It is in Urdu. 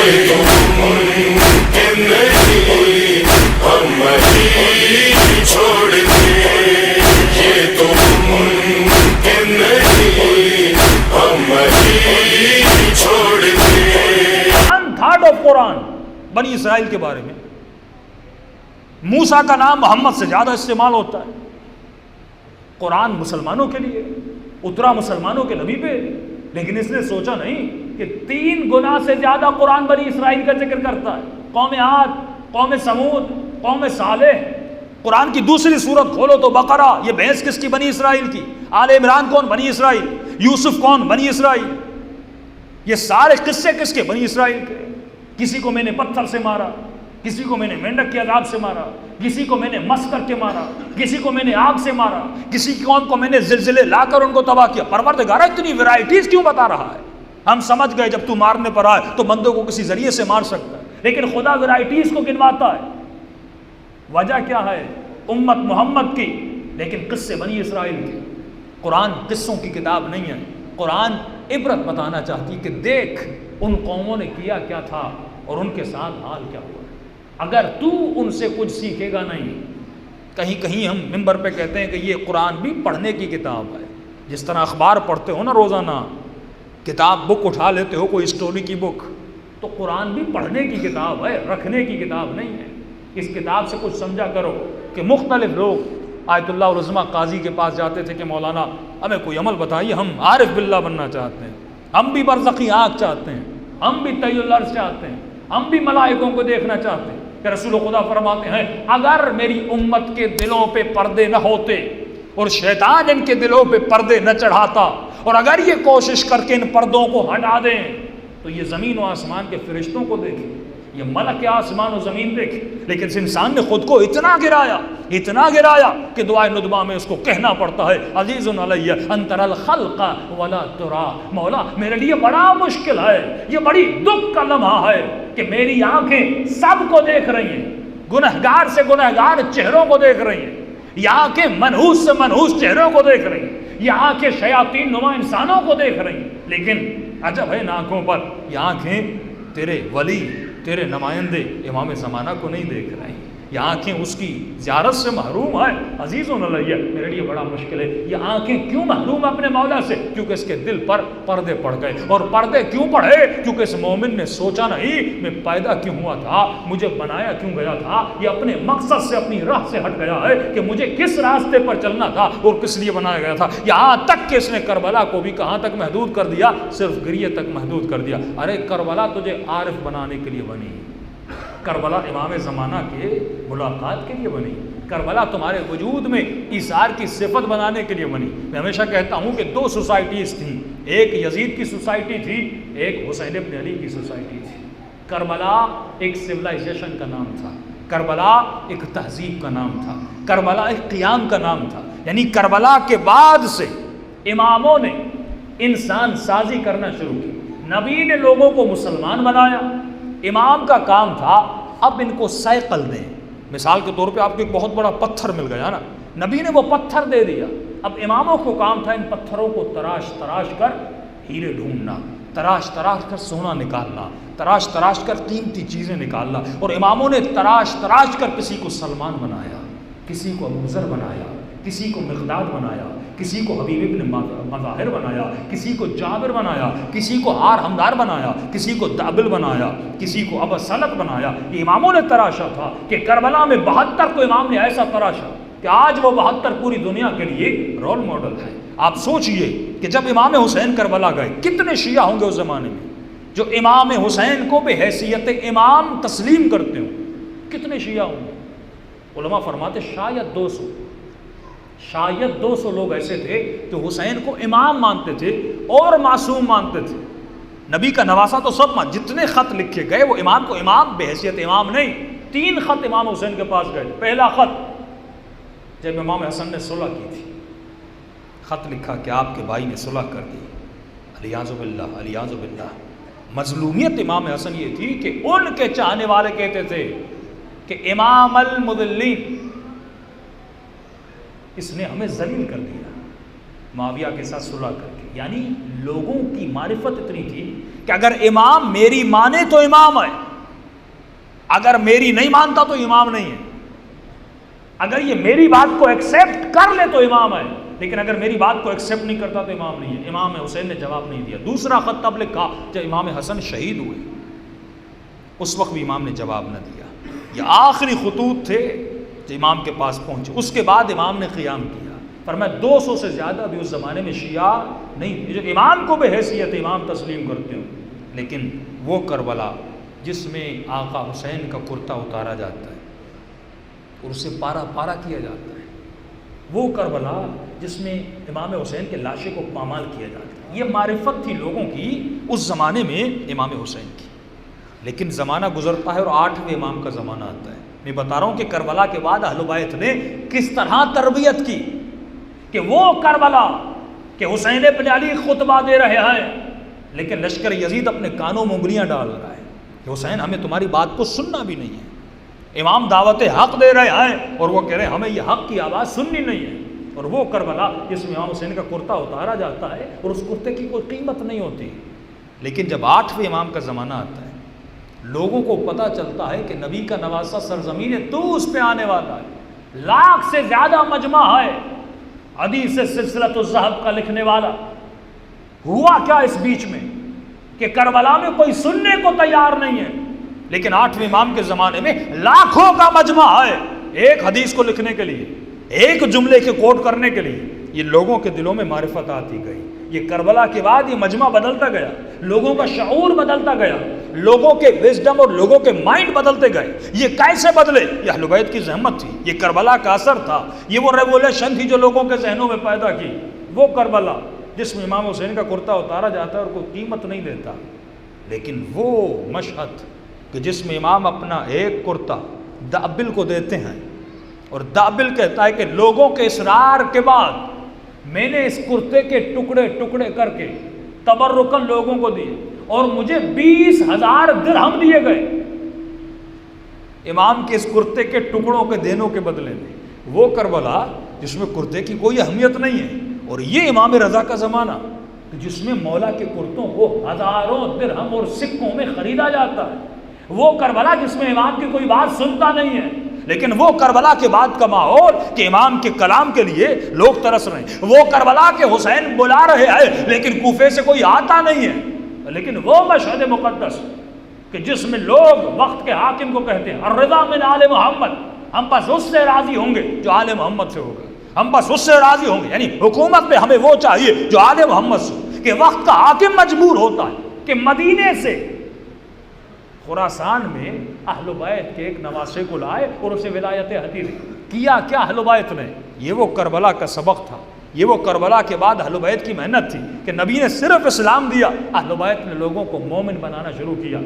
یہ تو ممکن نہیں ہم مدین چھوڑ دیں، یہ تو ممکن نہیں ہم مدین چھوڑ دیں۔ ون تھرڈ آف قرآن بنی اسرائیل کے بارے میں، موسیٰ کا نام محمد سے زیادہ استعمال ہوتا ہے۔ قرآن مسلمانوں کے لیے اترا، مسلمانوں کے نبی پہ، لیکن اس نے سوچا نہیں کہ 3 گنا سے زیادہ قرآن بنی اسرائیل کا ذکر کرتا ہے۔ قوم عاد، قوم سمود، قوم صالح۔ قرآن کی دوسری سورت کھولو تو بقرہ، یہ بحث کس کی؟ بنی اسرائیل کی۔ آل عمران کون؟ بنی اسرائیل۔ یوسف کون؟ بنی اسرائیل۔ یہ سارے قصے کس کے؟ بنی اسرائیل کے۔ کسی کو میں نے پتھر سے مارا، کسی کو میں نے مینڈک کے عذاب سے مارا، کسی کو میں نے مس کر کے مارا، کسی کو میں نے آگ سے مارا، کسی قوم کو میں نے زلزلے لا کر ان کو تباہ کیا۔ پروردگار اتنی ویرائٹیز کیوں بتا رہا ہے؟ ہم سمجھ گئے جب تو مارنے پر آئے تو بندوں کو کسی ذریعے سے مار سکتا ہے، لیکن خدا ویرائٹیز کو گنواتا ہے۔ وجہ کیا ہے؟ امت محمد کی، لیکن قصے بنی اسرائیل کے۔ قرآن قصوں کی کتاب نہیں ہے، قرآن عبرت بتانا چاہتی کہ دیکھ ان قوموں نے کیا کیا تھا اور ان کے ساتھ حال کیا ہوا۔ اگر تو ان سے کچھ سیکھے گا نہیں، کہیں کہیں ہم ممبر پہ کہتے ہیں کہ یہ قرآن بھی پڑھنے کی کتاب ہے، جس طرح اخبار پڑھتے ہو نا روزانہ، کتاب بک اٹھا لیتے ہو کوئی اسٹوری کی بک، تو قرآن بھی پڑھنے کی کتاب ہے، رکھنے کی کتاب نہیں ہے۔ اس کتاب سے کچھ سمجھا کرو کہ مختلف لوگ آیت اللہ العظمہ قاضی کے پاس جاتے تھے کہ مولانا ہمیں کوئی عمل بتائیے، ہم عارف باللہ بننا چاہتے ہیں، ہم بھی برزخی آگ چاہتے ہیں، ہم بھی طی الارض چاہتے ہیں، ہم بھی ملائکوں کو دیکھنا چاہتے ہیں۔ کہ رسول خدا فرماتے ہیں اگر میری امت کے دلوں پہ پردے نہ ہوتے اور شیطان ان کے دلوں پہ پردے نہ چڑھاتا، اور اگر یہ کوشش کر کے ان پردوں کو ہٹا دیں تو یہ زمین و آسمان کے فرشتوں کو دیکھیں، یہ ملک آسمان و زمین دیکھیں، لیکن اس انسان نے خود کو اتنا گرایا کہ دعائے ندبہ میں اس کو کہنا پڑتا ہے عزیز علیہ ان تری الخلق ولا ترا، مولا میرے لیے بڑا مشکل ہے، یہ بڑی دکھ کا لمحہ ہے کہ میری آنکھیں سب کو دیکھ رہی ہیں، گنہگار سے گنہگار چہروں کو دیکھ رہی ہیں، یہ آنکھیں منحوس سے منحوس چہروں کو دیکھ رہی ہیں، یہ آنکھیں شیاطین نما انسانوں کو دیکھ رہی ہیں، لیکن عجب ہے ان آنکھوں پر، یہ آنکھیں تیرے ولی، تیرے نمائندے امام زمانہ کو نہیں دیکھ رہی، یہ آنکھیں اس کی زیارت سے محروم ہے۔ عزیزوں علیہ میرے لیے بڑا مشکل ہے، یہ آنکھیں کیوں محروم اپنے مولا سے؟ کیونکہ اس کے دل پر پردے پڑ گئے، اور پردے کیوں پڑے؟ کیونکہ اس مومن نے سوچا نہیں میں پیدا کیوں ہوا تھا، مجھے بنایا کیوں گیا تھا، یہ اپنے مقصد سے اپنی راہ سے ہٹ گیا ہے کہ مجھے کس راستے پر چلنا تھا اور کس لیے بنایا گیا تھا۔ یہاں تک کہ اس نے کربلا کو بھی کہاں تک محدود کر دیا؟ صرف گریے تک محدود کر دیا۔ ارے کربلا تجھے عارف بنانے کے لیے بنی، کربلا امام زمانہ کے ملاقات کے لیے بنی، کربلا تمہارے وجود میں ایثار کی صفت بنانے کے لیے بنی۔ میں ہمیشہ کہتا ہوں کہ 2 سوسائٹیز تھیں، ایک یزید کی سوسائٹی تھی، ایک حسین ابن علی کی سوسائٹی تھی۔ کربلا ایک سویلائزیشن کا نام تھا، کربلا ایک تہذیب کا نام تھا، کربلا ایک قیام کا نام تھا، یعنی کربلا کے بعد سے اماموں نے انسان سازی کرنا شروع کی، نبی نے لوگوں کو مسلمان بنایا، امام کا کام تھا اب ان کو سائیکل دیں۔ مثال کے طور پہ آپ کو ایک بہت بڑا پتھر مل گیا نا، نبی نے وہ پتھر دے دیا، اب اماموں کو کام تھا ان پتھروں کو تراش تراش کر ہیرے ڈھونڈنا، تراش تراش کر سونا نکالنا، تراش تراش کر قیمتی چیزیں نکالنا، اور اماموں نے تراش تراش کر کسی کو سلمان بنایا، کسی کو ابو ذر بنایا، کسی کو مقداد بنایا، کسی کو حبیب ابن مظاہر بنایا، کسی کو جابر بنایا، کسی کو ہار ہمدار بنایا، کسی کو دابل بنایا، کسی کو ابا سلط بنایا۔ یہ اماموں نے تراشا تھا کہ کربلا میں 72 کو امام نے ایسا تراشا کہ آج وہ 72 پوری دنیا کے لیے رول ماڈل ہے۔ آپ سوچئے کہ جب امام حسین کربلا گئے کتنے شیعہ ہوں گے اس زمانے میں جو امام حسین کو بے حیثیت امام تسلیم کرتے ہوں، کتنے شیعہ ہوں گے؟ علماء فرماتے شاید 200 لوگ ایسے تھے جو حسین کو امام مانتے تھے اور معصوم مانتے تھے۔ نبی کا نواسہ تو سب جتنے خط لکھے گئے وہ امام کو امام بے حیثیت امام نہیں۔ 3 خط امام حسین کے پاس گئے۔ پہلا خط جب امام حسن نے صلح کی تھی، خط لکھا کہ آپ کے بھائی نے صلح کر دی، الیاذ باللہ الیاذ باللہ۔ مظلومیت امام حسن یہ تھی کہ ان کے چاہنے والے کہتے تھے کہ امام المذلین، اس نے ہمیں ذلیل کر دیا معاویہ کے ساتھ صلح کر کے۔ یعنی لوگوں کی معرفت اتنی تھی کہ اگر امام میری مانے تو امام ہے، اگر میری نہیں مانتا تو امام نہیں ہے، اگر یہ میری بات کو ایکسیپٹ کر لے تو امام ہے، لیکن اگر میری بات کو ایکسیپٹ نہیں کرتا تو امام نہیں ہے۔ امام حسین نے جواب نہیں دیا۔ دوسرا خط تب لکھا جب امام حسن شہید ہوئے، اس وقت بھی امام نے جواب نہ دیا۔ یہ آخری خطوط تھے جو امام کے پاس پہنچے۔ اس کے بعد امام نے قیام کیا، فرمایا 200 سے زیادہ بھی اس زمانے میں شیعہ نہیں تھے جو امام کو بے حیثیت امام تسلیم کرتے ہوں، لیکن وہ کربلا جس میں آقا حسین کا کرتا اتارا جاتا ہے اور اسے پارا پارا کیا جاتا ہے، وہ کربلا جس میں امام حسین کے لاشے کو پامال کیا جاتا ہے، یہ معرفت تھی لوگوں کی اس زمانے میں امام حسین کی۔ لیکن زمانہ گزرتا ہے اور 8ویں امام کا زمانہ آتا ہے۔ میں بتا رہا ہوں کہ کربلا کے بعد اہل بیت نے کس طرح تربیت کی کہ وہ کربلا کہ حسین ابن علی خطبہ دے رہے ہیں لیکن لشکر یزید اپنے کانوں میں انگلیاں ڈال رہا ہے کہ حسین ہمیں تمہاری بات کو سننا بھی نہیں ہے۔ امام دعوت حق دے رہے ہیں اور وہ کہہ رہے ہیں ہمیں یہ حق کی آواز سننی نہیں ہے۔ اور وہ کربلا جس میں امام حسین کا کرتا اتارا جاتا ہے اور اس کرتے کی کوئی قیمت نہیں ہوتی۔ لیکن جب 8ویں امام کا زمانہ آتا ہے، لوگوں کو پتہ چلتا ہے کہ نبی کا نواسہ سرزمین طوس پہ آنے والا ہے، 1,00,000 سے زیادہ مجمع ہے، حدیث سلسلۃ الذہب کا لکھنے والا۔ ہوا کیا اس بیچ میں کہ کربلا میں کوئی سننے کو تیار نہیں ہے، لیکن 8ویں امام کے زمانے میں لاکھوں کا مجمع ہے ایک حدیث کو لکھنے کے لیے، ایک جملے کے کوٹ کرنے کے لیے۔ یہ لوگوں کے دلوں میں معرفت آتی گئی۔ یہ کربلا کے بعد یہ مجمع بدلتا گیا، لوگوں کا شعور بدلتا گیا، لوگوں کے وزڈم اور لوگوں کے مائنڈ بدلتے گئے۔ یہ کیسے بدلے؟ یہ اہل بیت کی زحمت تھی، یہ کربلا کا اثر تھا، یہ وہ ریولیوشن تھی جو لوگوں کے ذہنوں میں پیدا کی۔ وہ کربلا جس میں امام حسین کا کرتا اتارا جاتا ہے اور کوئی قیمت نہیں دیتا، لیکن وہ مشہد کہ جس میں امام اپنا ایک کرتا دابل کو دیتے ہیں اور دابل کہتا ہے کہ لوگوں کے اصرار کے بعد میں نے اس کرتے کے ٹکڑے ٹکڑے کر کے تبرکن لوگوں کو دیے اور مجھے 20,000 درہم دیے گئے امام کے اس کرتے کے ٹکڑوں کے دینوں کے بدلے میں۔ وہ کربلا جس میں کرتے کی کوئی اہمیت نہیں ہے، اور یہ امام رضا کا زمانہ جس میں مولا کے کرتوں کو ہزاروں درہم اور سکوں میں خریدا جاتا ہے۔ وہ کربلا جس میں امام کی کوئی بات سنتا نہیں ہے، لیکن وہ کربلا کے بعد کا ماحول کہ امام کے کلام کے لیے لوگ ترس رہے ہیں۔ وہ کربلا کہ حسین بلا رہے ہیں لیکن کوفے سے کوئی آتا نہیں ہے، لیکن وہ مشہد مقدس کہ جس میں لوگ وقت کے حاکم کو کہتے ہیں الرضا من آل محمد، ہم بس اس سے راضی ہوں گے جو آل محمد سے ہوگا، ہم بس اس سے راضی ہوں گے، یعنی حکومت میں ہمیں وہ چاہیے جو آل محمد سے۔ کہ وقت کا حاکم مجبور ہوتا ہے کہ مدینے سے خراسان میں اہل بیت کے ایک نواسے کو لائے اور اسے ولایت ہدیہ دی۔ کیا کیا اہل بیت نے؟ یہ وہ کربلا کا سبق تھا، یہ وہ کربلا کے بعد اہل بیت کی محنت تھی کہ نبی نے صرف اسلام دیا، اہل بیت نے لوگوں کو مومن بنانا شروع کیا۔